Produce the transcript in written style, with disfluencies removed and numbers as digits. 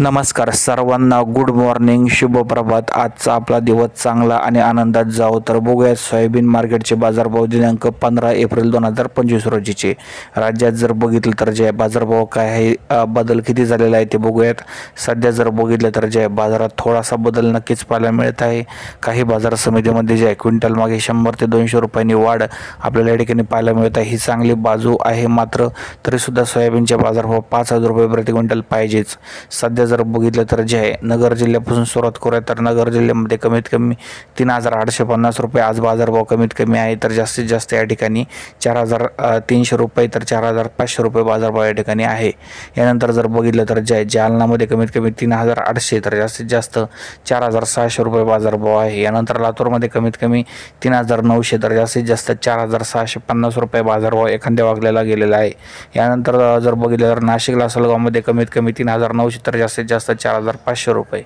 नमस्कार सर्वांना, good morning, शुभ प्रभात। आजचा आपला दिवस चांगला आणि आनंदात जावो। तर बघूयात सोयाबीन मार्केटचे बाजारभाव दिनांक 15 एप्रिल 2025 रोजीचे। राज्यात जर बघितलं तर जे बाजारभाव काय आहे, बदल किती झालेला आहे ते बघूयात। सध्या जर बघितलं तर जे बाजारात थोडासा बदल नक्कीच पाहायला मिळत आहे। काही बाजार समितीमध्ये जे क्विंटल मागे 100 ते 200 रुपयांनी वाढ आपल्याला या ठिकाणी पाहायला मिळत आहे। ही चांगली बाजू आहे। मात्र तरीसुद्धा सोयाबीनचे बाजारभाव 5000 रुपये प्रति क्विंटल पाहिजेच। सध्या जर बघितलं तर जे आहे नगर जिल्ह्यापासून सुरुवात करूया तर नगर जिल्ह्यामध्ये कमीत कमी 3850 रुपये आज बाजारभाव कमीत कमी आहे। तर जास्तीत जास्त या ठिकाणी 4300 रुपये तर 4500 रुपये बाजारभाव या ठिकाणी आहे। यानंतर जर बघितलं तर जे आहे जालनामध्ये कमीत कमी 3800 तर जास्तीत जास्त 4600 रुपये बाजारभाव आहे। यानंतर लातूरमध्ये कमीत कमी 3900 तर जास्तीत जास्त 4650 रुपये बाजारभाव एखाद्या वागल्याला गेलेला आहे। यानंतर जर बघितलं तर नाशिक लासलगावमध्ये कमीत कमी 3900 तर जास्तीत जास्त 4500 रुपये।